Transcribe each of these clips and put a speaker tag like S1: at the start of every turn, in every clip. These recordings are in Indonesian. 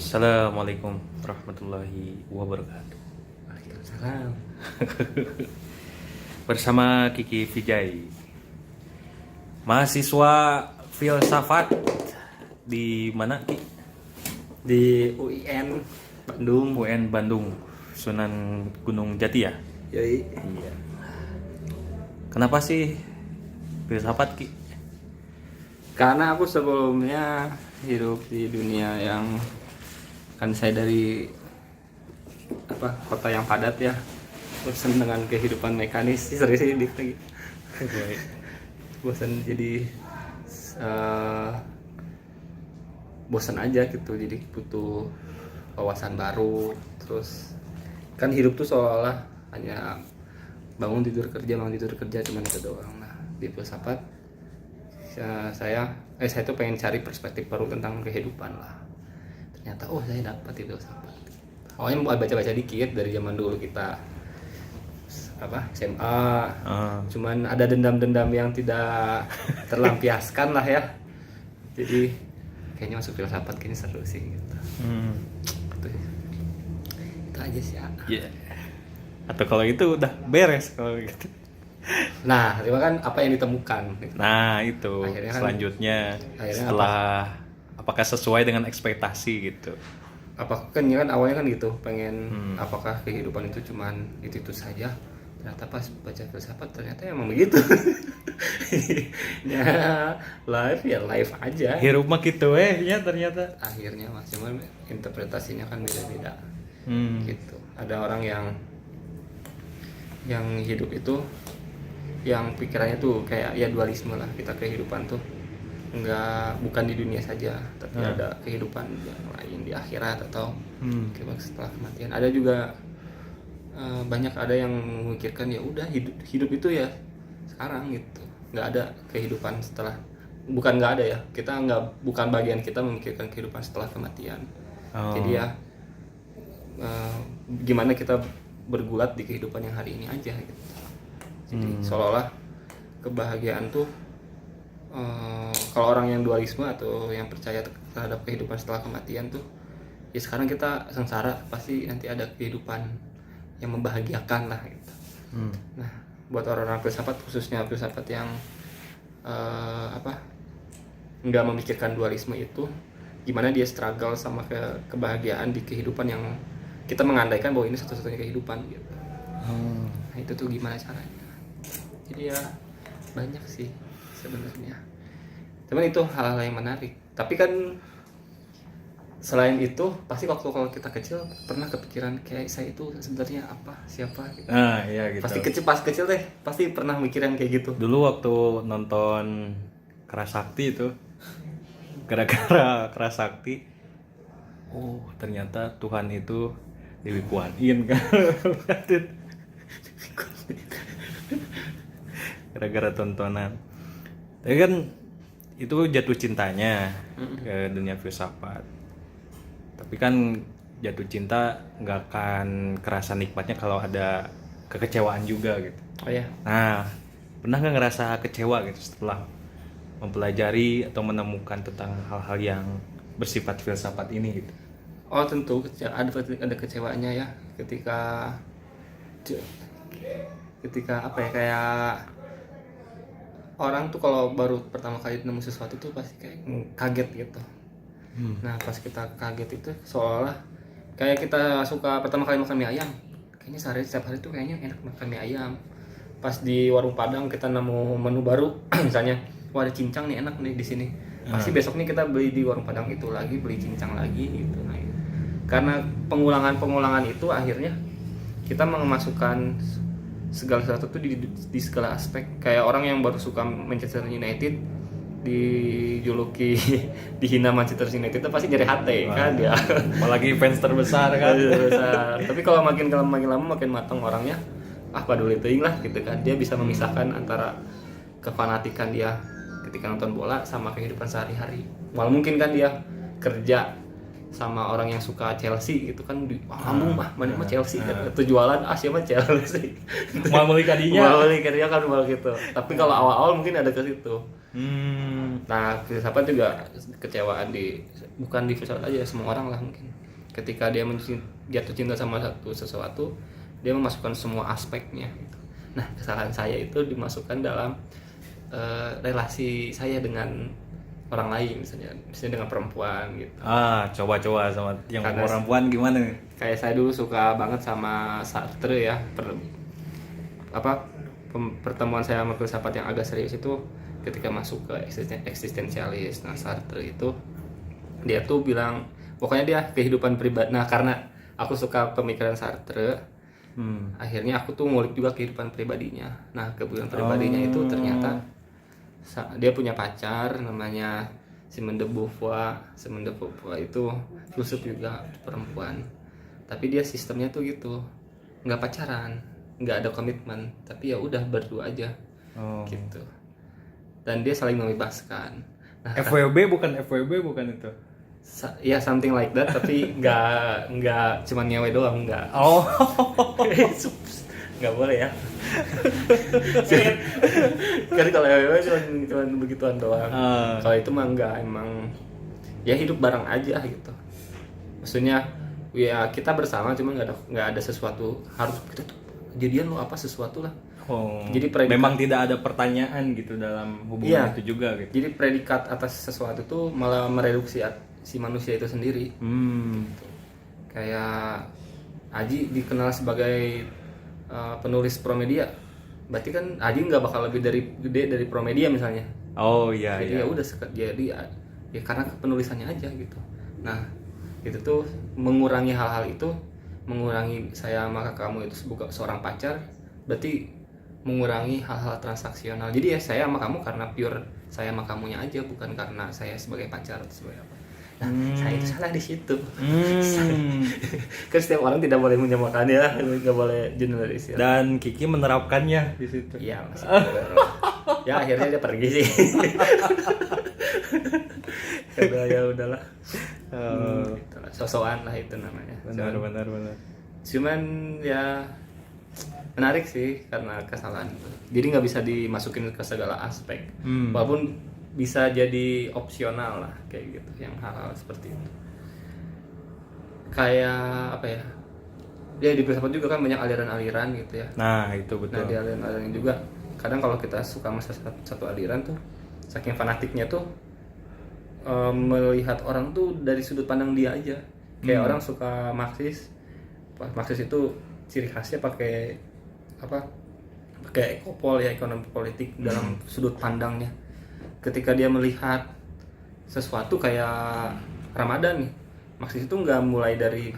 S1: Assalamualaikum warahmatullahi wabarakatuh.
S2: Waalaikumsalam.
S1: Bersama Kiki Vijay, mahasiswa filsafat di mana Ki?
S2: Di UIN Bandung.
S1: UN Bandung, Sunan Gunung Jati ya?
S2: Yoi.
S1: Iya. Kenapa sih filsafat Ki?
S2: Karena aku sebelumnya hidup di dunia yang kan saya dari kota yang padat ya, bosan dengan kehidupan mekanis. Serius sih dik lagi. Bosan jadi bosan aja gitu, jadi butuh wawasan baru. Terus kan hidup tuh seolah-olah hanya bangun tidur kerja cuman itu doang. Nah di filsafat saya tuh pengen cari perspektif baru tentang kehidupan lah. Ternyata saya dapat di filsafat. Awalnya mau baca-baca dikit dari zaman dulu kita SMA. Cuman ada dendam-dendam yang tidak terlampiaskan lah ya. Jadi kayaknya masuk filsafat kayaknya seru sih gitu. Itu aja sih ya.
S1: Yeah. Atau kalau itu udah beres kalau gitu.
S2: Nah, itu kan apa yang ditemukan gitu.
S1: Nah itu
S2: Akhirnya kan,
S1: selanjutnya setelah apakah sesuai dengan ekspektasi gitu.
S2: Apakah kan awalnya kan gitu pengen apakah kehidupan itu cuman itu saja. Ternyata pas baca filsafat ternyata emang begitu. Ya live aja.
S1: Hirup mah gitu ya ternyata.
S2: Akhirnya cuman interpretasinya kan beda-beda. Gitu. Ada orang yang hidup itu yang pikirannya tuh kayak ya dualisme lah, kita kehidupan tuh bukan di dunia saja, tapi ada kehidupan yang lain di akhirat atau kehidupan setelah kematian. Ada juga banyak ada yang memikirkan ya udah hidup itu ya sekarang gitu, nggak ada kehidupan setelah, bukan nggak ada ya, kita bukan bagian kita memikirkan kehidupan setelah kematian. Jadi ya gimana kita bergulat di kehidupan yang hari ini aja gitu. Jadi seolah-olah kebahagiaan tuh kalau orang yang dualisme atau yang percaya terhadap kehidupan setelah kematian tuh ya sekarang kita sengsara, pasti nanti ada kehidupan yang membahagiakan lah gitu. Nah buat orang-orang filsafat, khususnya filsafat yang nggak memikirkan dualisme itu, gimana dia struggle sama kebahagiaan di kehidupan yang kita mengandaikan bahwa ini satu-satunya kehidupan gitu. Nah itu tuh gimana caranya. Jadi ya banyak sih sebenarnya. Cuman itu hal-hal yang menarik. Tapi kan selain itu pasti waktu kalau kita kecil pernah kepikiran kayak saya itu sebenarnya apa, siapa gitu.
S1: Iya gitu.
S2: Pasti pas kecil deh pasti pernah mikirin kayak gitu.
S1: Dulu waktu nonton Kerasakti itu, gara-gara Kerasakti, ternyata Tuhan itu Dewi Kuan Yin kan. Gara-gara tontonan. Tapi kan itu jatuh cintanya ke dunia filsafat. Tapi kan jatuh cinta nggak akan kerasa nikmatnya kalau ada kekecewaan juga gitu.
S2: Oh ya.
S1: Nah, pernah nggak ngerasa kecewa gitu setelah mempelajari atau menemukan tentang hal-hal yang bersifat filsafat ini gitu?
S2: Oh tentu ada kecewaannya ya, ketika kayak orang tuh kalau baru pertama kali nemu sesuatu tuh pasti kayak kaget gitu. Nah pas kita kaget itu seolah kayak kita suka pertama kali makan mie ayam, kayaknya setiap hari tuh kayaknya enak makan mie ayam. Pas di warung Padang kita nemu menu baru misalnya, wah ada cincang nih enak nih di sini, pasti besoknya kita beli di warung Padang itu lagi, beli cincang lagi gitu. Nah, karena pengulangan itu akhirnya kita memasukkan segala sesuatu tuh di segala aspek. Kayak orang yang baru suka Manchester United dijuluki dihina Manchester United itu pasti jadi hati kan dia.
S1: Apalagi fans terbesar kan.
S2: Tapi kalau makin lama makin matang orangnya, peduli teuing lah gitu kan. Dia bisa memisahkan antara kefanatikan dia ketika nonton bola sama kehidupan sehari-hari. Walau mungkin kan dia kerja sama orang yang suka Chelsea gitu kan, ambung mana mah Chelsea kan, jualan siapa Chelsea,
S1: mau beli kadinya
S2: kan gitu. Tapi kalau awal-awal mungkin ada ke situ. Nah filsafat juga kecewaan di bukan di filsafat aja, semua orang lah mungkin. Ketika dia jatuh cinta sama sesuatu, dia memasukkan semua aspeknya gitu. Nah, kesalahan saya itu dimasukkan dalam relasi saya dengan orang lain, misalnya dengan perempuan gitu.
S1: Coba sama yang
S2: Karena
S1: perempuan gimana nih?
S2: Kayak saya dulu suka banget sama Sartre ya. Pertemuan saya sama filsafat yang agak serius itu ketika masuk ke eksistensialis. Nah, Sartre itu dia tuh bilang pokoknya dia kehidupan pribadi. Nah, karena aku suka pemikiran Sartre, akhirnya aku tuh ngulik juga kehidupan pribadinya. Nah, kehidupan pribadinya itu ternyata dia punya pacar namanya Simone de Beauvoir. Simone de Beauvoir itu filsuf juga, perempuan. Tapi dia sistemnya tuh gitu, nggak pacaran, nggak ada komitmen, tapi ya udah berdua aja, gitu. Dan dia saling membebaskan. Nah,
S1: FWB bukan itu?
S2: Ya something like that, tapi nggak cuma nyewe doang, nggak. Nggak boleh ya. Kan kalau FWB cuma begituan doang. Kalau itu mah nggak, emang ya hidup bareng aja gitu. Maksudnya ya kita bersama, cuma nggak ada sesuatu harus kita tuh kejadian lo apa sesuatu lah. Jadi
S1: memang tidak ada pertanyaan gitu dalam hubungan itu juga gitu.
S2: Jadi predikat atas sesuatu tuh malah mereduksi si manusia itu sendiri. Gitu. Kayak Aji dikenal sebagai penulis Promedia, berarti kan Aji nggak bakal lebih gede dari Promedia misalnya. Jadi ya udah jadi ya karena penulisannya aja gitu. Nah, itu tuh mengurangi hal-hal itu, mengurangi saya sama kamu itu seorang pacar, berarti mengurangi hal-hal transaksional. Jadi ya saya sama kamu karena pure saya sama kamunya aja, bukan karena saya sebagai pacar atau sebagai apa. Nah, saya itu salah di situ. Kan setiap orang tidak boleh menyamakan ya, nggak boleh generalisir.
S1: Dan Kiki menerapkannya di situ.
S2: Iya, masih. Ya akhirnya dia pergi sih. Karena ya udahlah. Sosokan lah itu namanya.
S1: Benar.
S2: Cuman ya menarik sih karena kesalahan itu. Jadi nggak bisa dimasukin ke segala aspek. Walaupun bisa jadi opsional lah kayak gitu, yang hal-hal seperti itu. Kayak apa ya? Ya di filsafat juga kan banyak aliran-aliran gitu ya.
S1: Nah, itu betul.
S2: Nah, di aliran-aliran juga kadang kalau kita suka sama satu aliran tuh saking fanatiknya tuh melihat orang tuh dari sudut pandang dia aja. Kayak orang suka Marxis. Marxis itu ciri khasnya pakai ekopol ya, ekonomi politik dalam sudut pandangnya. Ketika dia melihat sesuatu kayak Ramadan nih, Marxis itu nggak mulai dari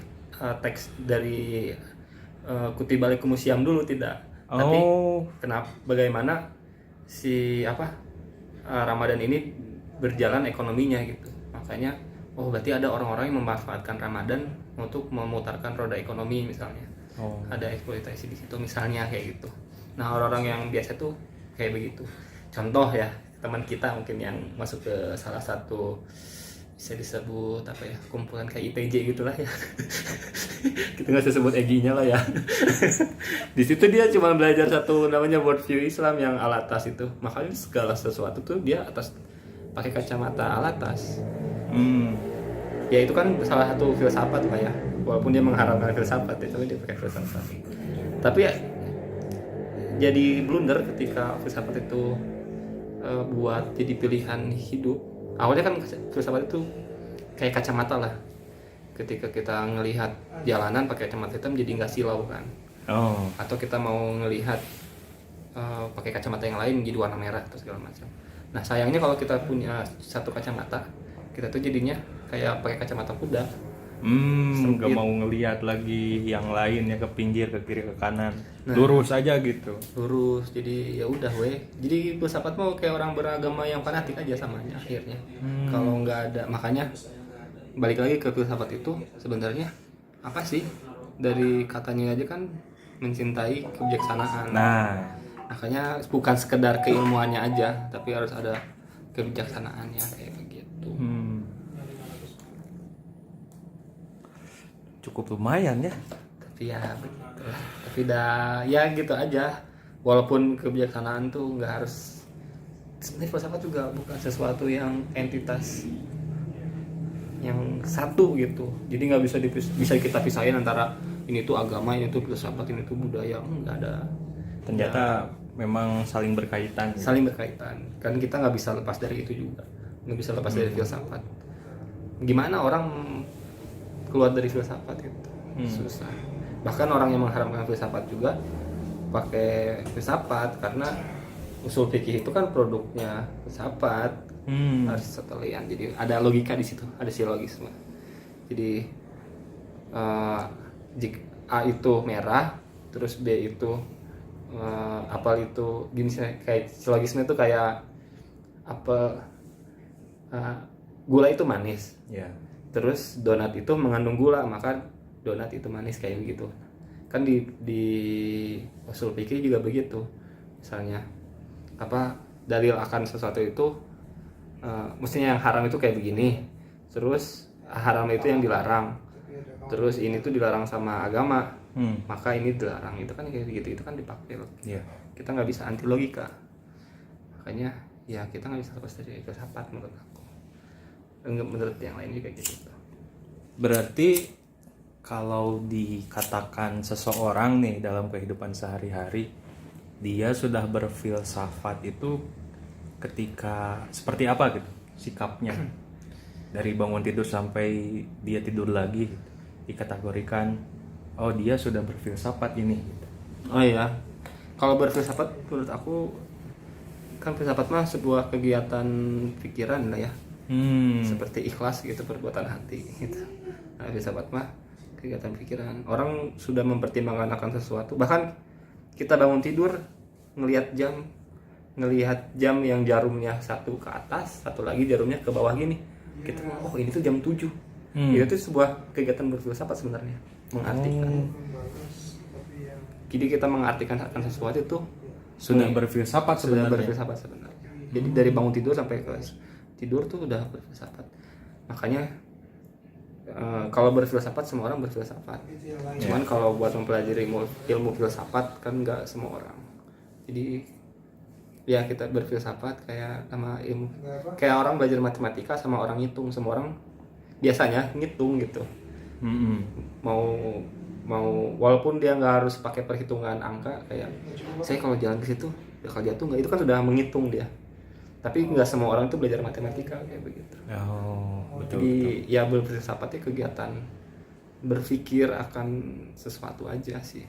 S2: teks dari Kutiba Alaikum-Syam dulu, tidak. Tapi bagaimana si Ramadan ini berjalan ekonominya gitu. Makanya berarti ada orang-orang yang memanfaatkan Ramadan untuk memutarkan roda ekonomi misalnya. Ada eksploitasi di situ misalnya kayak gitu. Nah, orang-orang yang biasa tuh kayak begitu. Contoh ya, teman kita mungkin yang masuk ke salah satu bisa disebut kumpulan kayak ITJ gitulah ya. Kita nggak usah sebut EGI-nya lah ya. Di situ dia cuma belajar satu namanya worldview Islam yang alatas itu. Makanya segala sesuatu tuh dia atas pakai kacamata alatas. Ya itu kan salah satu filsafat lah ya. Walaupun dia mengharamkan filsafat itu, dia pakai filsafat. Tapi ya jadi blunder ketika filsafat itu buat jadi pilihan hidup. Awalnya kan filsafat itu kayak kacamata lah. Ketika kita ngelihat jalanan pakai kacamata hitam jadi nggak silau kan. Atau kita mau ngelihat pakai kacamata yang lain jadi warna merah atau segala macam. Nah, sayangnya kalau kita punya satu kacamata, kita tuh jadinya kayak pakai kacamata kuda.
S1: Nggak mau ngelihat lagi yang lain ya, ke pinggir, ke kiri, ke kanan. Lurus aja gitu.
S2: Lurus. Jadi ya udah Jadi filsafat mau kayak orang beragama yang fanatik aja samanya akhirnya. Kalau nggak ada, makanya balik lagi ke filsafat itu sebenarnya apa sih? Dari katanya aja kan mencintai kebijaksanaan. Makanya bukan sekedar keilmuannya aja, tapi harus ada kebijaksanaannya kayak begitu.
S1: Cukup lumayan ya.
S2: Tapi ya begitu. Tapi ya gitu aja. Walaupun kebijaksanaan tuh nggak harus, sebenarnya filsafat juga bukan sesuatu yang entitas yang satu gitu. Jadi nggak bisa kita pisahin antara ini tuh agama, ini tuh filsafat, ini tuh budaya. Nggak ada.
S1: Ternyata memang saling berkaitan gitu.
S2: Saling berkaitan. Kan kita nggak bisa lepas dari itu juga. Nggak bisa lepas dari filsafat. Gimana orang keluar dari filsafat itu? Susah. Bahkan orang yang mengharamkan filsafat juga pakai filsafat karena usul fikih itu kan produknya filsafat. Aristotelian. Jadi ada logika di situ, ada silogisme. Jadi jika A itu merah, terus B itu apel itu gini sih, kayak silogisme itu kayak apel, gula itu manis.
S1: Ya.
S2: Terus donat itu mengandung gula, maka donat itu manis, kayak begitu. Kan di usul fikih juga begitu. Misalnya dalil akan sesuatu itu mestinya yang haram itu kayak begini. Terus haram itu yang dilarang. Terus ini tuh dilarang sama agama. Maka ini dilarang. Itu kan kayak begitu. Itu kan dipakai.
S1: Yeah.
S2: Kita nggak bisa anti logika. Makanya ya kita nggak bisa lepas dari filsafat menurut aku. Menurut yang lain juga gitu.
S1: Berarti kalau dikatakan seseorang nih dalam kehidupan sehari-hari dia sudah berfilsafat itu ketika seperti apa gitu sikapnya dari bangun tidur sampai dia tidur lagi gitu, dikategorikan oh dia sudah berfilsafat ini gitu.
S2: Oh iya, kalau berfilsafat menurut aku kan filsafat mah sebuah kegiatan pikiran lah ya. Seperti ikhlas gitu, perbuatan hati gitu. Nah, filsafat mah kegiatan pikiran. Orang sudah mempertimbangkan akan sesuatu. Bahkan kita bangun tidur ngelihat jam yang jarumnya satu ke atas, satu lagi jarumnya ke bawah gini. Kita oh ini tuh jam 7. Itu tuh sebuah kegiatan berfilsafat sebenarnya, mengartikan. Jadi kita mengartikan akan sesuatu itu
S1: sudah berfilsafat sebenarnya.
S2: Sudah berfilsafat sebenarnya. Jadi dari bangun tidur sampai ke tidur tuh udah berfilsafat. Makanya kalau berfilsafat semua orang berfilsafat. Cuman kalau buat mempelajari ilmu filsafat kan nggak semua orang. Jadi ya kita berfilsafat kayak sama ilmu, kayak orang belajar matematika sama orang ngitung. Semua orang biasanya ngitung gitu. Mau walaupun dia nggak harus pakai perhitungan angka, kayak saya kalau jalan ke situ bakal jatuh nggak, itu kan sudah menghitung dia. Tapi nggak semua orang tuh belajar matematika kayak begitu.
S1: Betul.
S2: Jadi ya berfilsafatnya kegiatan berpikir akan sesuatu aja sih.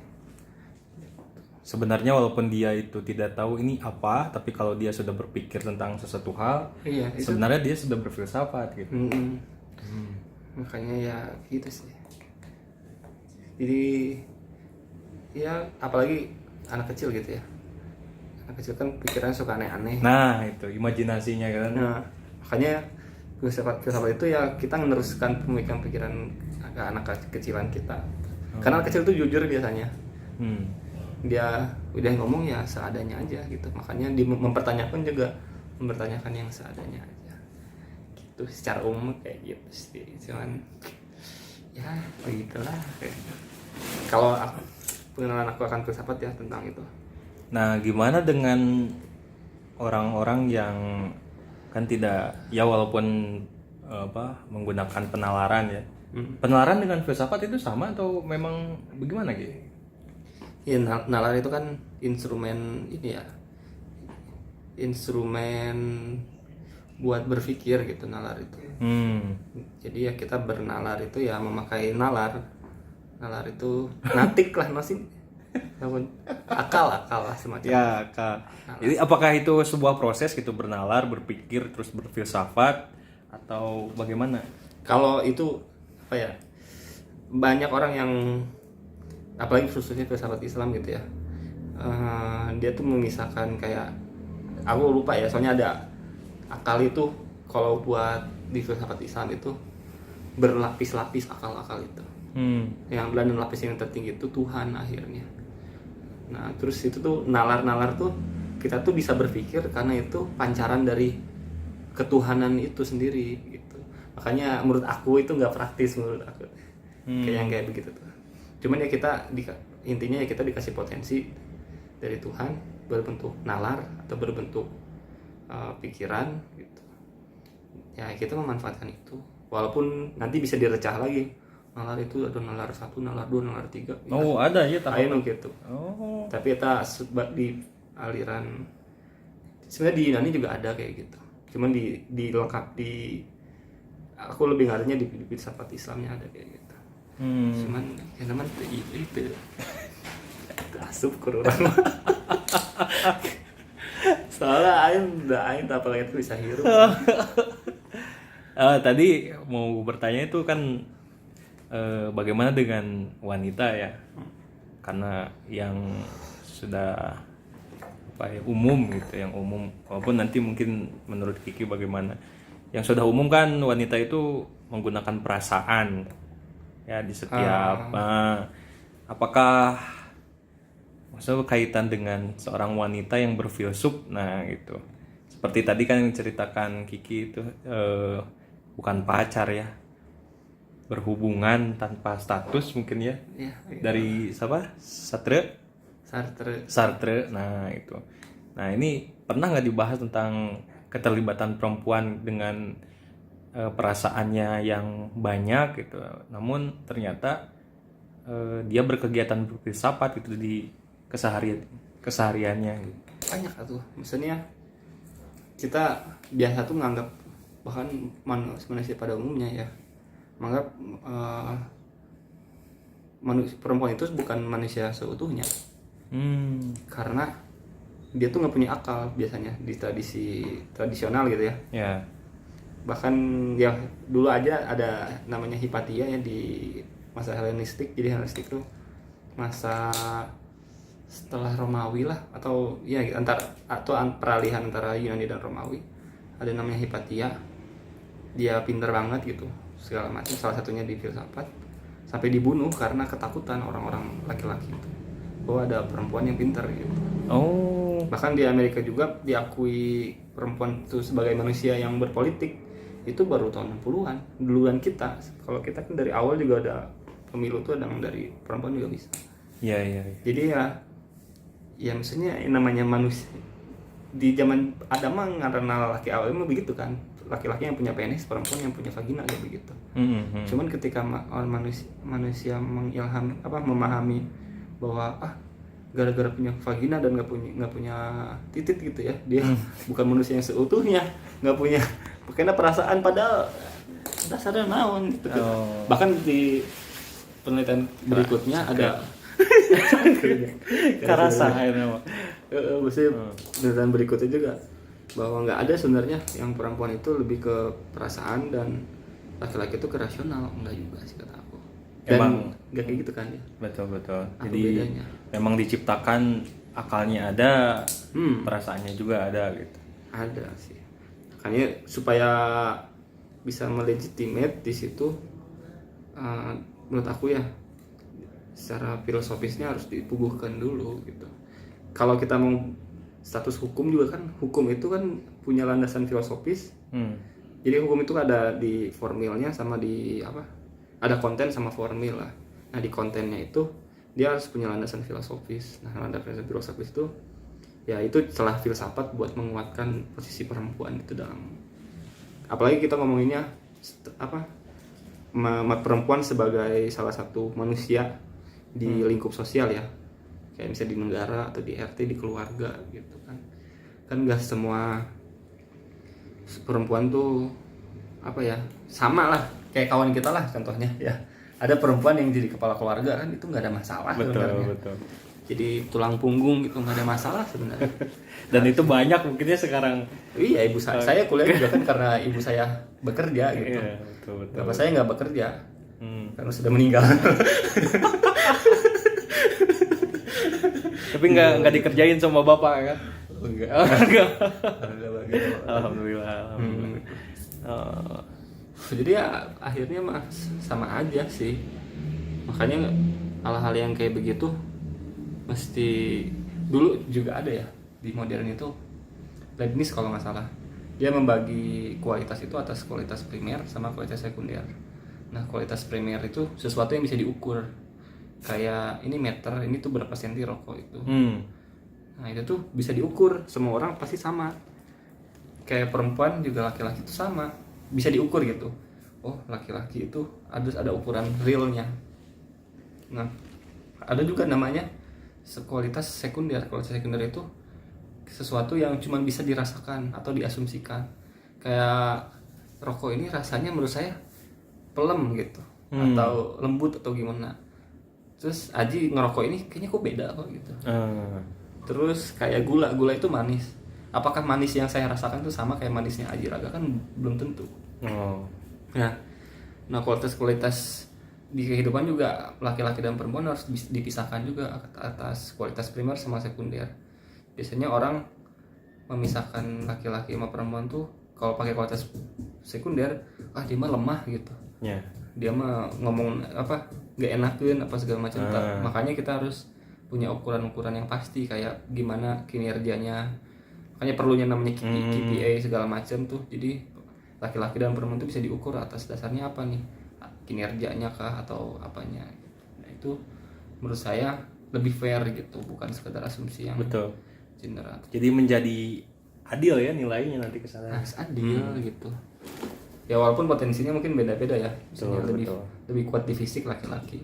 S1: Sebenarnya walaupun dia itu tidak tahu ini apa, tapi kalau dia sudah berpikir tentang sesuatu hal, sebenarnya dia sudah berfilsafat gitu.
S2: Makanya ya gitu sih. Jadi ya apalagi anak kecil gitu ya. Anak kecil kan pikirannya suka aneh-aneh.
S1: Nah itu imajinasinya kan.
S2: Nah makanya filsafat itu ya kita meneruskan pemikiran-pikiran anak kecilan kita. Karena anak kecil itu jujur biasanya. Dia udah ngomong ya seadanya aja gitu. Makanya mempertanyakan juga mempertanyakan yang seadanya aja gitu, secara umum kayak gitu sih. Cuman ya begitulah. Kalau pengenalan aku akan filsafat ya tentang itu.
S1: Nah gimana dengan orang-orang yang kan tidak ya walaupun menggunakan penalaran ya. Penalaran dengan filsafat itu sama atau memang bagaimana gitu?
S2: Ya, nalar itu kan instrumen ini ya, instrumen buat berpikir gitu, nalar itu. Jadi ya kita bernalar itu ya memakai nalar itu natik lah masih akal lah semacam.
S1: Ya akal. Jadi apakah itu sebuah proses gitu, bernalar, berpikir terus berfilsafat atau bagaimana?
S2: Kalau itu apa ya, banyak orang yang apalagi khususnya filsafat Islam gitu ya, dia tuh memisahkan kayak, aku lupa ya soalnya ada akal itu kalau buat di filsafat Islam itu berlapis-lapis akal itu. Yang dan lapis yang tertinggi itu Tuhan akhirnya. Nah terus itu tuh nalar tuh kita tuh bisa berpikir karena itu pancaran dari ketuhanan itu sendiri gitu. Makanya menurut aku itu nggak praktis menurut aku. Kayak begitu tuh. Cuman ya kita intinya ya kita dikasih potensi dari Tuhan berbentuk nalar atau berbentuk pikiran gitu. Ya kita memanfaatkan itu walaupun nanti bisa direcah lagi, nalar itu ada nalar 1, nalar 2, nalar 3.
S1: Oh, ada ya
S2: Aya nu gitu.
S1: Oh.
S2: Tapi eta di aliran sebenarnya di Yunani juga ada kayak gitu. Cuman di lengkap di aku lebih ngarenya di filsafat Islamnya ada kayak gitu. Cuman ya namanya itu asup ke orang. Soalnya aing tak apalagi itu bisa hirup.
S1: Tadi mau bertanya itu kan bagaimana dengan wanita ya? Karena yang sudah apa ya, umum gitu, yang umum. Walaupun nanti mungkin menurut Kiki bagaimana? Yang sudah umum kan wanita itu menggunakan perasaan ya di setiap. Apakah maksudnya kaitan dengan seorang wanita yang berfilsuf? Nah gitu. Seperti tadi kan yang ceritakan Kiki itu bukan pacar ya, berhubungan tanpa status mungkin ya, dari siapa? Sartre. Nah itu. Nah ini pernah nggak dibahas tentang keterlibatan perempuan dengan perasaannya yang banyak gitu. Namun ternyata dia berkegiatan berfilsafat gitu di kesehariannya gitu.
S2: Banyak tuh. Maksudnya kita biasa tuh nganggap, bahkan manusia pada umumnya ya, menganggap perempuan itu bukan manusia seutuhnya. Karena dia tuh nggak punya akal biasanya di tradisional gitu ya. Bahkan ya dulu aja ada namanya Hipatia ya di masa Helenistik. Jadi Helenistik tuh masa setelah Romawi lah, atau ya peralihan antara Yunani dan Romawi. Ada namanya Hipatia, dia pinter banget gitu segala macam, salah satunya di filsafat, sampai dibunuh karena ketakutan orang-orang laki-laki itu bahwa ada perempuan yang pintar gitu. Bahkan di Amerika juga diakui perempuan itu sebagai manusia yang berpolitik itu baru tahun 60-an, duluan kita. Kalau kita kan dari awal juga ada pemilu tuh, ada dari perempuan juga bisa.
S1: Iya.
S2: Jadi ya maksudnya namanya manusia di zaman Adam mah karena laki awalnya begitu kan, laki-laki yang punya penis, perempuan yang punya vagina kayak begitu. Cuman ketika manusia memahami bahwa gara-gara punya vagina dan nggak punya titik gitu ya, dia bukan manusia yang seutuhnya, nggak punya perasaan, padahal dasarnya naon gitu. Bahkan di penelitian berikutnya ada
S1: karasa akhirnya
S2: penelitian berikutnya juga bahwa nggak ada sebenarnya yang perempuan itu lebih ke perasaan dan laki-laki itu ke rasional. Enggak juga sih kata aku. Dan
S1: emang
S2: nggak kayak gitu kan ya.
S1: Betul.
S2: Apa
S1: Jadi
S2: bedanya?
S1: memang diciptakan akalnya ada, perasaannya juga ada gitu.
S2: Ada sih. Makanya supaya bisa melegitimate di situ, menurut aku ya secara filosofisnya harus dipuguhkan dulu gitu. Kalau kita mau status hukum juga kan, hukum itu kan punya landasan filosofis. Jadi hukum itu ada di formilnya sama di ada konten sama formil lah. Nah di kontennya itu dia harus punya landasan filosofis. Nah landasan filosofis itu ya itu celah filsafat buat menguatkan posisi perempuan itu dalam, apalagi kita ngomonginnya perempuan sebagai salah satu manusia di lingkup sosial ya, kayak misalnya di negara atau di RT, di keluarga gitu kan nggak semua perempuan tuh sama lah kayak kawan kita lah contohnya ya, ada perempuan yang jadi kepala keluarga kan, itu nggak ada masalah sebenarnya.
S1: Betul.
S2: Jadi tulang punggung gitu nggak ada masalah sebenarnya.
S1: Dan itu banyak mungkinnya sekarang.
S2: Iya, ibu saya kuliah juga kan karena ibu saya bekerja gitu.
S1: Iya, betul.
S2: Bapak saya nggak bekerja karena sudah meninggal.
S1: Tapi nggak dikerjain sama bapak kan?
S2: Enggak.
S1: Alhamdulillah.
S2: Jadi ya akhirnya mah sama aja sih. Makanya hal-hal yang kayak begitu mesti dulu juga ada ya di modern itu. Leibniz kalau nggak salah, dia membagi kualitas itu atas kualitas primer sama kualitas sekunder. Nah kualitas primer itu sesuatu yang bisa diukur, kayak ini meter, ini tuh berapa senti rokok itu. Nah itu tuh bisa diukur, semua orang pasti sama. Kayak perempuan juga laki-laki itu sama, bisa diukur gitu. oh laki-laki itu ada ukuran realnya. Nah ada juga namanya kualitas sekunder. Kualitas sekunder itu sesuatu yang cuma bisa dirasakan atau diasumsikan. Kayak rokok ini rasanya menurut saya pelem gitu, atau lembut atau gimana. Terus Aji ngerokok ini kayaknya kok beda kok gitu. Terus kayak gula itu manis. Apakah manis yang saya rasakan itu sama kayak manisnya Aji Raga? Kan belum tentu. Nah kualitas di kehidupan juga laki-laki dan perempuan harus dipisahkan juga atas kualitas primer sama sekunder. Biasanya orang memisahkan laki-laki sama perempuan tuh kalau pakai kualitas sekunder, dia mah lemah gitu. Dia mah ngomong apa nggak enakin apa segala macam. Makanya kita harus punya ukuran-ukuran yang pasti kayak gimana kinerjanya. Makanya perlunya namanya KPI segala macam tuh. Jadi laki-laki dan perempuan tuh bisa diukur atas dasarnya apa nih, kinerjanya kah atau apanya. Nah itu menurut saya lebih fair gitu, bukan sekedar asumsi yang
S1: betul
S2: gender.
S1: Jadi menjadi adil ya nilainya nanti ke sana.
S2: Adil gitu. Ya walaupun potensinya mungkin beda-beda ya. Misalnya lebih kuat di fisik laki-laki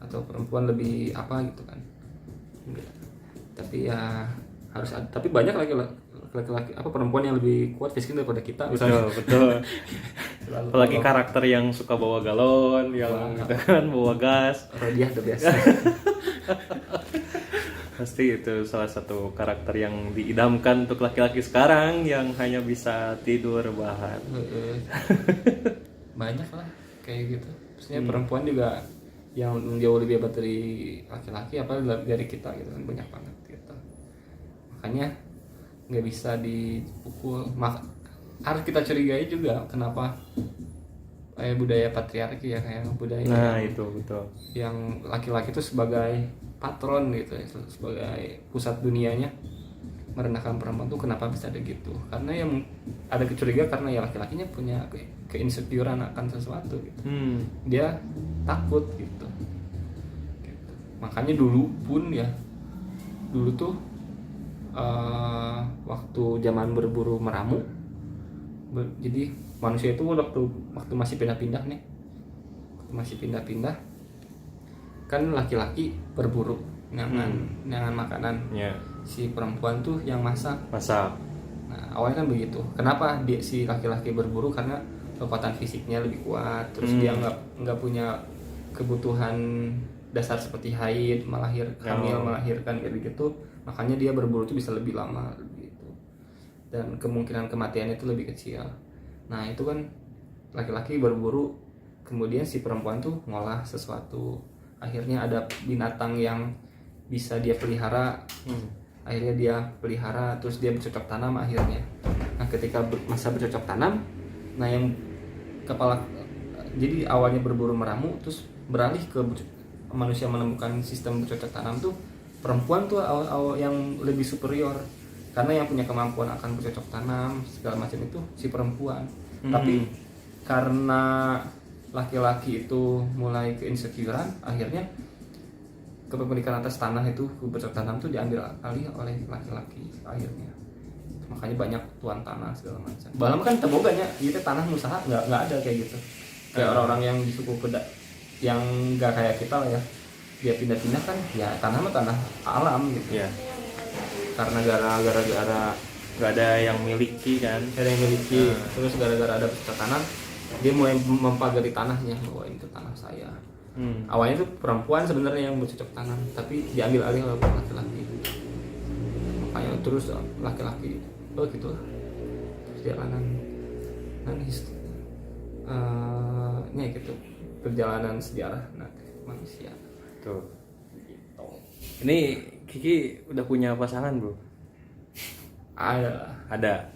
S2: atau perempuan lebih apa gitu kan. Tapi ya harus ada. Tapi banyak laki-laki apa perempuan yang lebih kuat fisik daripada kita misalnya.
S1: Betul. Apalagi karakter yang suka bawa galon, yang gitu kan bawa gas.
S2: Dia the best.
S1: Pasti itu salah satu karakter yang diidamkan untuk laki-laki sekarang yang hanya bisa tidur rebahan.
S2: Banyak lah kayak gitu. Maksudnya perempuan juga yang jauh lebih hebat dari laki-laki apa dari kita gitu kan, banyak banget gitu. Makanya nggak bisa dipukul. Harus kita curigai juga kenapa budaya patriarki ya, kayak budaya
S1: itu betul.
S2: Yang laki-laki itu sebagai patron gitu ya, sebagai pusat dunianya, merendahkan perempuan tuh kenapa bisa ada gitu? Karena yang ada kecurigaan karena ya laki-lakinya punya keinsecurean akan sesuatu gitu. Dia takut gitu. Makanya dulu tuh waktu zaman berburu meramu, jadi manusia itu waktu masih pindah-pindah kan laki-laki berburu nyangan makanan. Si perempuan tuh yang masak. Nah awalnya kan begitu. Kenapa si laki-laki berburu? Karena kekuatan fisiknya lebih kuat, terus dia nggak punya kebutuhan dasar seperti haid, melahirkan kayak gitu. Makanya dia berburu tuh bisa lebih lama gitu, dan kemungkinan kematiannya itu lebih kecil. Nah itu kan laki-laki berburu, kemudian si perempuan tuh ngolah sesuatu. Akhirnya ada binatang yang bisa dia pelihara. Akhirnya dia pelihara, terus dia bercocok tanam akhirnya. Nah ketika masa bercocok tanam, nah yang jadi awalnya berburu meramu, terus beralih ke manusia menemukan sistem bercocok tanam tuh perempuan tuh awal yang lebih superior, karena yang punya kemampuan akan bercocok tanam segala macam itu si perempuan. Tapi karena laki-laki itu mulai keinsecurean, akhirnya kepemilikan atas tanah itu bercocok tanam itu diambil alih oleh laki-laki akhirnya. Makanya banyak tuan tanah segala macam. Balam kan teboganya, gitu tanah usaha nggak ada kayak gitu. Kayak orang-orang yang di suku Peda yang nggak kayak kita lah ya, dia pindah-pindah kan ya tanah mah tanah alam gitu. Karena gara-gara
S1: nggak ada yang miliki kan,
S2: terus gara-gara ada bercocok tanam, dia mulai mempagari tanahnya bahwa itu tanah saya. Awalnya itu perempuan sebenarnya yang bercocok tanam, tapi diambil alih oleh laki-laki. Makanya terus laki-laki gitu lah perjalanan gitu, perjalanan sejarah manusia.
S1: Tuh. Ini Kiki udah punya pasangan bro? Ada.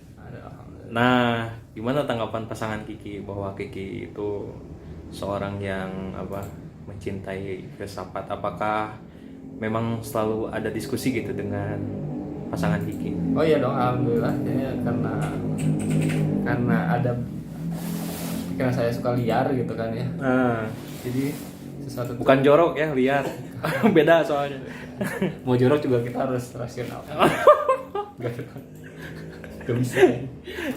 S1: Nah, gimana tanggapan pasangan Kiki bahwa Kiki itu seorang yang mencintai filsafat? Apakah memang selalu ada diskusi gitu dengan pasangan Kiki?
S2: Oh iya dong, alhamdulillah. Jadi karena ada pikiran saya suka liar gitu kan ya. Jadi sesuatu
S1: bukan jorok ya, liar. Beda soalnya.
S2: Mau jorok juga kita harus rasional. Gak bisa.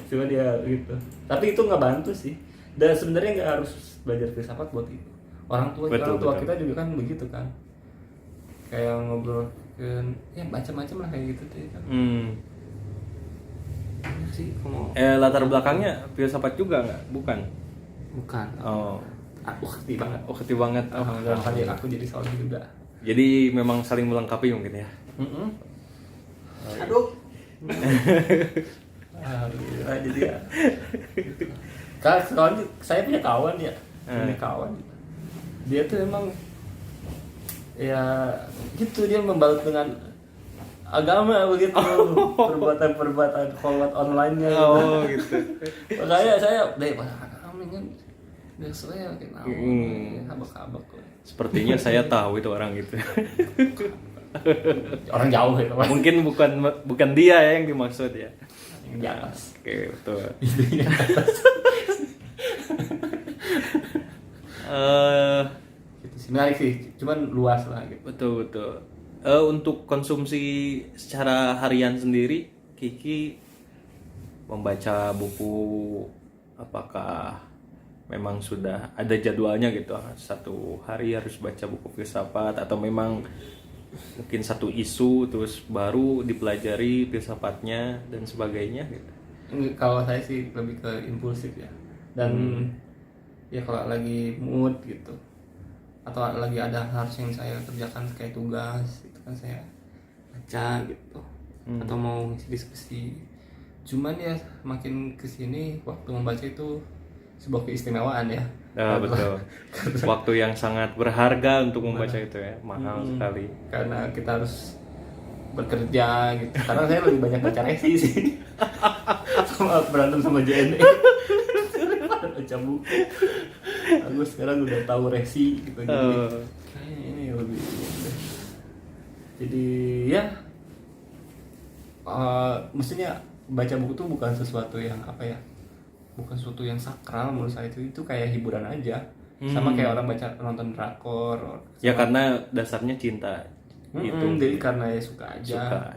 S2: Cuma dia gitu. Tapi itu nggak bantu sih. Dan sebenarnya nggak harus belajar filsafat buat itu. Orang tua
S1: Betul.
S2: kita juga kan begitu kan, kayak ngobrol kan ya macam-macam lah kayak gitu tuh kan. Banyak sih kalau
S1: Latar belakangnya filsafat juga nggak? Bukan.
S2: bukan.
S1: Oh,
S2: Aku ngerti banget.
S1: ngerti banget.
S2: Alhamdulillah kali aku jadi seorang juga.
S1: Jadi memang saling melengkapi mungkin ya.
S2: Aduh. Alhamdulillah jadi ya. Kawan saya punya kawan ya, punya kawan. Dia tuh emang ya gitu, dia membalut dengan agama begitu, perbuatan kolot online-nya.
S1: Gitu.
S2: Makanya saya deh agama kan biasanya kayak habak-habak.
S1: Sepertinya saya tahu itu orang itu.
S2: Orang jauh itu.
S1: Mungkin bukan dia ya yang dimaksud ya.
S2: Yang di atas.
S1: Oke, betul.
S2: Gitu sih, menarik sih, cuman luas lah gitu.
S1: Betul. Untuk konsumsi secara harian sendiri, Kiki membaca buku, apakah memang sudah ada jadwalnya gitu? Satu hari harus baca buku filsafat, atau memang mungkin satu isu terus baru dipelajari filsafatnya dan sebagainya gitu?
S2: Kalau saya sih lebih ke impulsif ya, dan ya kalau lagi mood gitu atau lagi ada harus yang saya kerjakan kayak tugas itu kan saya baca gitu, atau mau ngisi diskusi. Cuman ya makin kesini waktu membaca itu sebuah keistimewaan ya.
S1: Betul. Waktu yang sangat berharga untuk membaca itu ya, mahal sekali.
S2: Karena kita harus bekerja gitu. Karena saya lebih banyak baca resi sih. Sama berantem sama JNE. Baca buku. Aku sekarang udah tahu resi gitu, jadi kayaknya ini lebih jadi ya mestinya baca buku tuh bukan sesuatu yang apa ya, bukan sesuatu yang sakral menurut saya. Itu kayak hiburan aja, sama kayak orang nonton drakor
S1: ya, karena dasarnya cinta itu.
S2: jadi karena ya suka aja,
S1: Suka.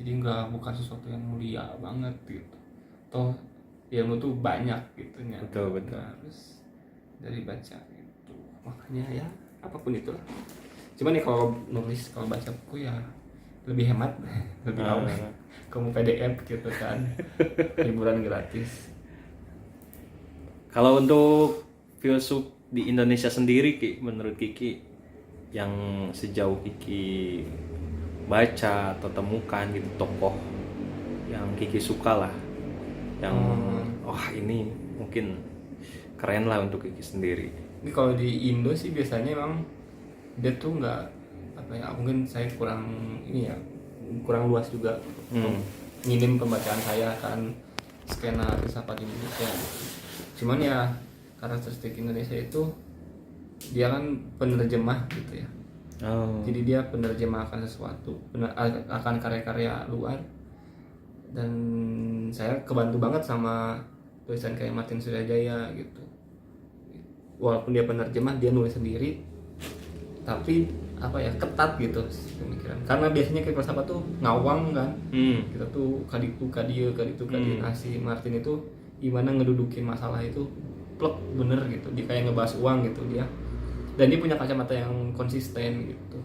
S2: jadi bukan sesuatu yang mulia banget gitu. Toh ilmu tuh banyak gitu ya.
S1: Betul.
S2: Harus dari baca gitu, makanya ya apapun itu lah. Cuman ya kalau baca buku ya lebih hemat, lebih awet. Kamu PDF gitu kan, hiburan gratis.
S1: Kalau untuk filsuf di Indonesia sendiri, Ki, menurut Kiki yang sejauh Kiki baca atau temukan gitu, tokoh yang Kiki suka lah, yang ini mungkin keren lah untuk Kiki sendiri.
S2: Ini kalau di Indo sih biasanya emang dia tuh nggak apa ya, mungkin saya kurang luas juga minim pembacaan saya kan skena filsafat Indonesia. Cuman ya karakteristik Indonesia itu dia kan penerjemah gitu ya. Jadi dia penerjemah akan sesuatu, akan karya-karya luar. Dan saya kebantu banget sama tulisan kayak Martin Suryajaya gitu. Walaupun dia penerjemah, dia nulis sendiri, tapi apa ya, ketat gitu pemikiran. Karena biasanya kayak filsafat tuh ngawang kan, kita tuh kaditu kadieu nasi. Martin itu gimana ngedudukin masalah itu plek bener gitu. Dia kayak ngebahas uang gitu dia. Dan dia punya kacamata yang konsisten gitu.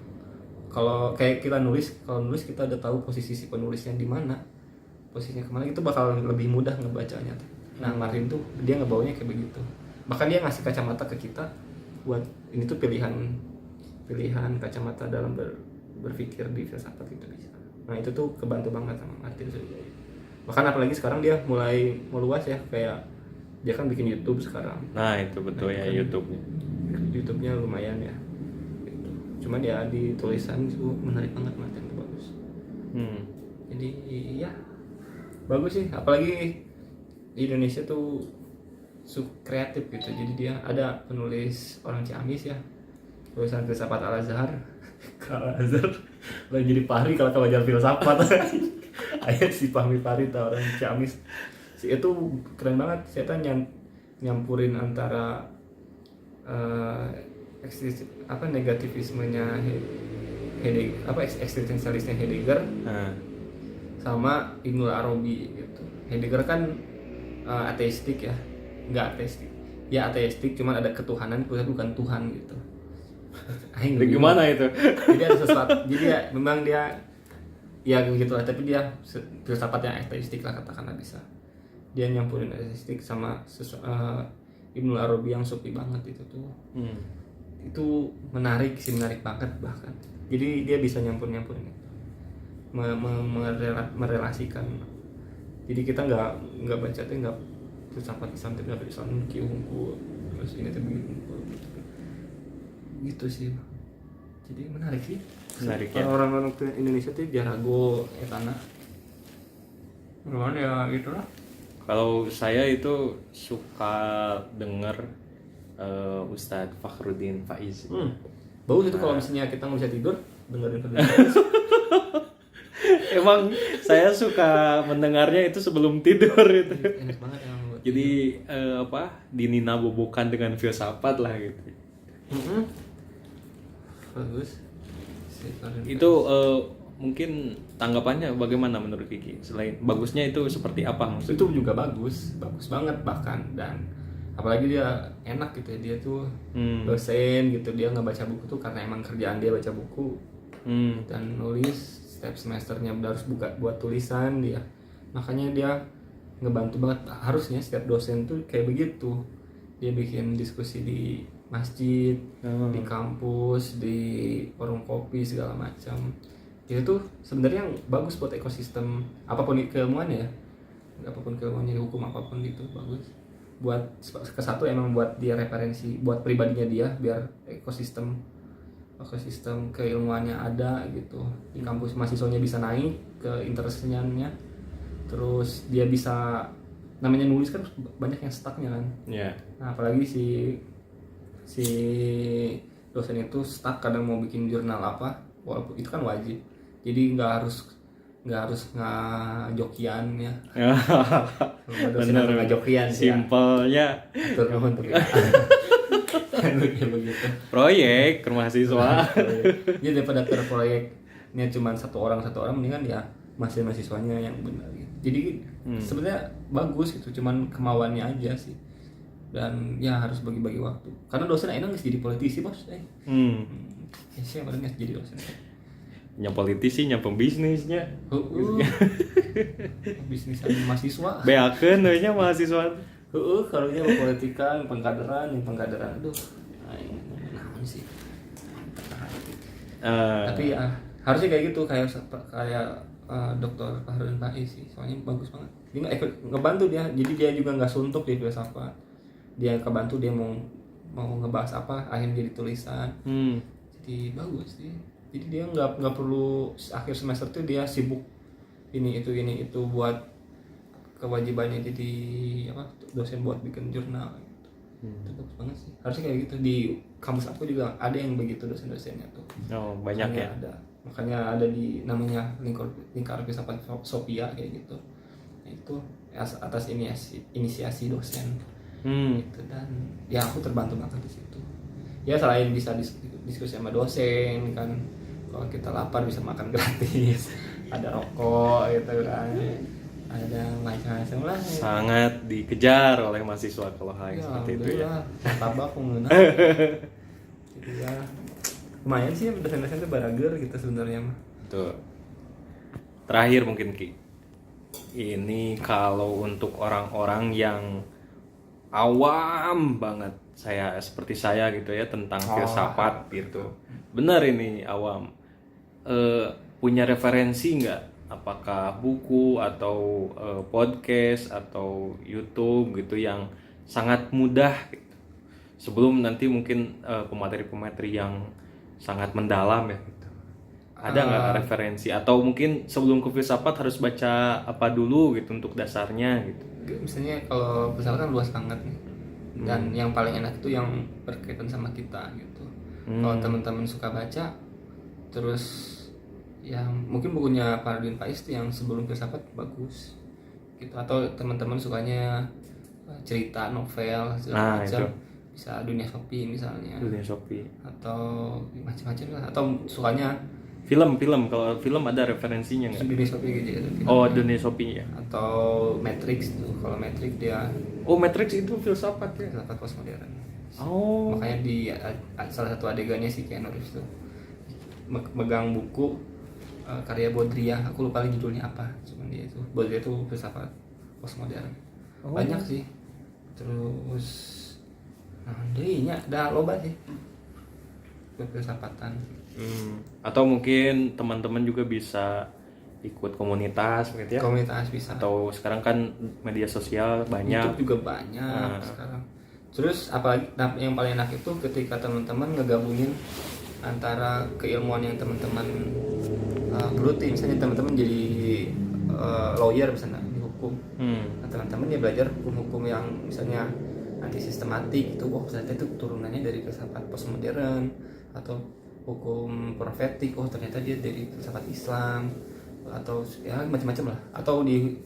S2: Kalau kayak kita kalau nulis kita udah tahu posisi si penulisnya di mana, posisinya kemana, itu bakal lebih mudah ngebacanya. Nah Martin tuh dia ngebawanya kayak begitu. Bahkan dia ngasih kacamata ke kita buat ini tuh pilihan kacamata dalam berpikir di filsafat itu bisa. Nah itu tuh kebantu banget sama Martin Suryajaya. Bahkan apalagi sekarang dia mulai meluas ya, kayak dia kan bikin YouTube sekarang.
S1: Nah itu betul ya,
S2: YouTube-nya lumayan ya. Gitu. Cuman ya di tulisan itu menarik banget, Martin itu bagus. Jadi ya bagus sih, apalagi di Indonesia tuh kreatif gitu. Jadi dia ada penulis orang Ciamis ya, tulisan filsafat Al-Azhar. Al-Azhar lagi jadi Fahri kalau belajar filsafat. Ayat si Fahmi Fahri tau, orang Ciamis. Si itu keren banget. Saya tuh nyampurin antara negativismenya eksistensialisnya Heidegger sama Ibnul Arabi gitu. Heidegger kan ateistik ya, nggak ateistik, ya ateistik, cuman ada ketuhanan, bukan Tuhan gitu.
S1: Jadi gimana itu?
S2: Jadi ada sesuatu, jadi ya memang dia ya begitulah, tapi dia filsafat yang ateistik lah katakanlah bisa. Dia nyampurin ateistik sama Ibnu Arabi yang sufi banget itu tuh. Itu menarik banget bahkan. Jadi dia bisa nyampurin itu. Merelasikan. Jadi kita nggak baca tuh nggak filsafat Islam tapi nggak Islam kiungku terus ini tuh begitu gitu sih. Jadi menarik sih.
S1: Menarik ya.
S2: Orang-orang Indonesia tuh jarago tanah. Gimana ya gitulah.
S1: Kalau saya itu suka denger Ustadz Fakhruddin Faiz.
S2: Bagus itu kalau misalnya kita nggak bisa tidur dengerin
S1: Emang saya suka mendengarnya itu sebelum tidur itu.
S2: Enak banget emang buat
S1: Jadi dinina bobokan dengan filsafat lah gitu.
S2: bagus.
S1: Itu mungkin tanggapannya bagaimana menurut Kiki? Selain bagusnya itu seperti apa maksudnya?
S2: Itu juga bagus banget bahkan, dan apalagi dia enak gitu ya, dia tuh dosen gitu, dia nggak baca buku tuh karena emang kerjaan dia baca buku dan nulis. Setiap semesternya harus buat tulisan dia, makanya dia ngebantu banget. Harusnya setiap dosen tuh kayak begitu, dia bikin diskusi di masjid, di kampus, di warung kopi segala macam. Itu tuh sebenarnya yang bagus buat ekosistem apapun keilmuannya ya, apapun keilmuannya, hukum apapun gitu bagus. Buat kesatu emang buat dia referensi buat pribadinya dia, biar ekosistem keilmuannya ada gitu di kampus, mahasiswanya bisa naik ke interestnya, terus dia bisa, namanya nulis kan banyak yang stucknya kan. Nah apalagi si dosen itu stuck kadang mau bikin jurnal apa, walaupun itu kan wajib, jadi nggak harus ngajokian ya. Dosen ngajokian
S1: simpelnya
S2: turun begitu.
S1: Proyek ke mahasiswa.
S2: Jadi daripada proyeknya cuma satu orang mendingan ya mahasiswanya yang benar gitu. Jadi sebenarnya bagus gitu, cuman kemauannya aja sih. Dan ya harus bagi-bagi waktu. Karena dosen enak nggak jadi politisi bos. Siapa nggak jadi dosen?
S1: Nya politisi, nya pembisnisnya.
S2: Bisnis mahasiswa.
S1: Beakeun we nya mahasiswa.
S2: Kalau dia politika, pengkaderan, aduh, naon sih. Tapi ya harusnya kayak gitu, kayak Dr. Fakhruddin Faiz sih, soalnya bagus banget. Dia ngebantu dia, jadi dia juga nggak suntuk di filsafat. Dia kebantu, dia mau ngebahas apa, akhirnya jadi tulisan. Jadi bagus sih. Jadi dia nggak perlu akhir semester tuh dia sibuk ini itu buat kewajibannya jadi dosen buat bikin jurnal gitu. Itu bagus banget sih, harusnya kayak gitu. Di kampus aku juga ada yang begitu dosen-dosennya tuh.
S1: Banyak ya.
S2: Makanya ada di namanya lingkar filsafat Sophia kayak gitu. Nah, itu atas inisiasi dosen gitu. Dan ya aku terbantu banget di situ. Ya selain bisa diskusi sama dosen kan, kalau kita lapar bisa makan gratis, ada rokok gitu kan, ada macam-macam lah.
S1: Sangat dikejar oleh mahasiswa kalau hal yang seperti itu ya.
S2: Tabak mengenal. Jadi ya lumayan sih dosen-dosen itu barager gitu sebenarnya mah.
S1: Tuh. Terakhir mungkin Ki. Ini kalau untuk orang-orang yang awam banget, seperti saya gitu ya, tentang filsafat gitu. Benar ini awam. Punya referensi nggak? Apakah buku atau podcast atau YouTube gitu yang sangat mudah gitu. Sebelum nanti mungkin pemateri-pemateri yang sangat mendalam ya gitu. Ada nggak referensi, atau mungkin sebelum ke filsafat harus baca apa dulu gitu untuk dasarnya gitu?
S2: Misalnya kalau filsafat kan luas banget nih, dan yang paling enak itu yang berkaitan sama kita gitu. Kalau teman-teman suka baca, terus yang mungkin bukunya Fakhruddin Faiz itu yang sebelum filsafat bagus gitu, atau teman-teman sukanya cerita novel segala macam, bisa Dunia Sopi misalnya,
S1: Dunia Sopi
S2: atau macam-macam lah, atau sukanya
S1: Film kalau film ada referensinya nggak?
S2: Dunia Shopee gitu ya.
S1: Oh, Dunia Shopee ya.
S2: Atau Matrix tuh. Kalau Matrix dia
S1: Oh, Matrix itu filsafat ya.
S2: filsafat postmodern.
S1: Oh.
S2: Makanya di salah satu adegannya si Keanu Reeves tuh megang buku karya Baudrillard, aku lupa lagi judulnya apa, cuman dia itu Baudrillard itu filsafat postmodern.
S1: Oh.
S2: Banyak sih. Terus dirinya ada loba sih filsafatan.
S1: Atau mungkin teman-teman juga bisa ikut komunitas gitu ya.
S2: Komunitas bisa.
S1: Atau sekarang kan media sosial banyak.
S2: YouTube juga banyak sekarang. Terus apalagi yang paling enak itu ketika teman-teman ngegabungin antara keilmuan yang teman-teman geluti, misalnya teman-teman jadi lawyer misalnya di hukum. Nah, teman-teman ya belajar hukum-hukum yang misalnya anti sistematik itu, ternyata itu turunannya dari filsafat postmodern, atau hukum profetik, ternyata dia dari filsafat Islam, atau ya macam-macam lah. Atau di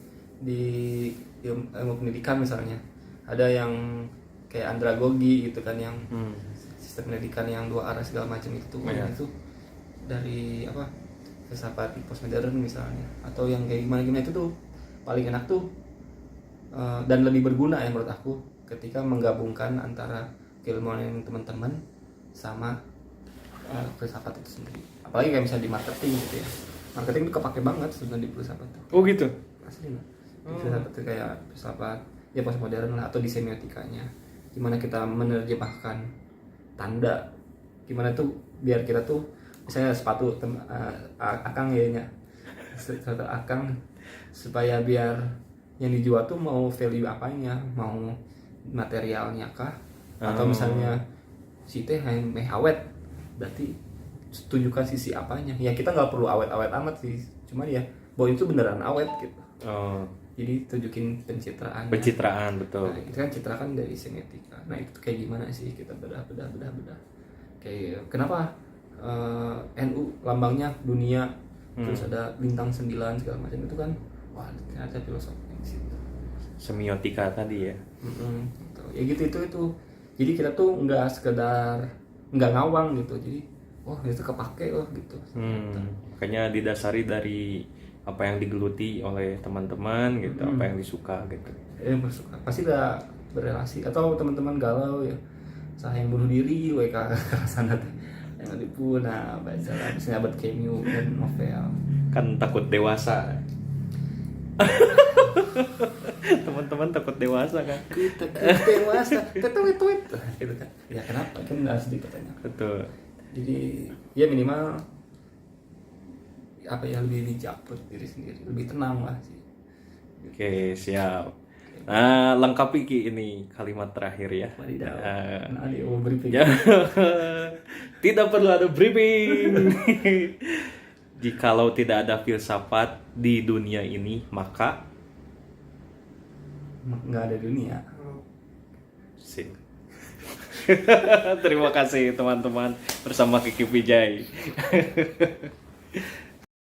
S2: ilmu pendidikan misalnya ada yang kayak andragogi gitu kan, yang sistem pendidikan yang dua arah segala macam itu itu dari apa, filsafat postmodern misalnya. Atau yang kayak gimana itu tuh paling enak tuh dan lebih berguna ya menurut aku ketika menggabungkan antara keilmuan teman-teman sama filsafat itu sendiri. Apalagi kayak misalnya di marketing gitu ya, marketing itu kepake banget sebenarnya di filsafat tuh.
S1: Oh gitu.
S2: Asli lah. Filsafat itu kayak filsafat ya postmodern lah, atau di semiotikanya, gimana kita menerjemahkan tanda, gimana tuh biar kita tuh misalnya sepatu akang ya nya sepatu akang, supaya biar yang dijual tuh mau value apanya, mau materialnya kah, atau misalnya si teh yang awet, berarti tunjukkan sisi apanya. Ya kita nggak perlu awet-awet amat sih, cuma ya bahwa itu beneran awet gitu. Jadi tunjukin pencitraan.
S1: Betul.
S2: Nah, itu kan citra kan dari semiotika. Nah itu kayak gimana sih kita bedah. Kayak kenapa NU lambangnya dunia, terus ada bintang 9 segala macam, itu kan wah ternyata filosofinya di situ.
S1: Semiotika tadi ya.
S2: Ya gitu itu. Jadi kita tuh nggak sekedar nggak ngawang gitu. Jadi itu kepake gitu.
S1: Makanya didasari dari apa yang digeluti oleh teman-teman gitu, apa yang disuka gitu.
S2: Bersuka pasti udah berelasi. Atau teman-teman galau ya, saya yang bunuh diri, WK kekerasan yang tipu, nah baca lah misalnya buat cameo dan novel.
S1: Kan takut dewasa. Teman-teman takut dewasa kan?
S2: Kita dewasa, tweet gitu kan? Ya kenapa? Kan harus dipertanyakan.
S1: Betul.
S2: Jadi ya minimal apa ya, lebih dijaput diri sendiri, lebih tenang lah sih.
S1: Oke, siap. Nah, lengkapi Ki ini kalimat terakhir ya.
S2: Briefing.
S1: Tidak perlu ada briefing. Jikalau tidak ada filsafat di dunia ini, maka
S2: nggak ada dunia.
S1: Sip. Terima kasih teman-teman, bersama Kiki Vijay.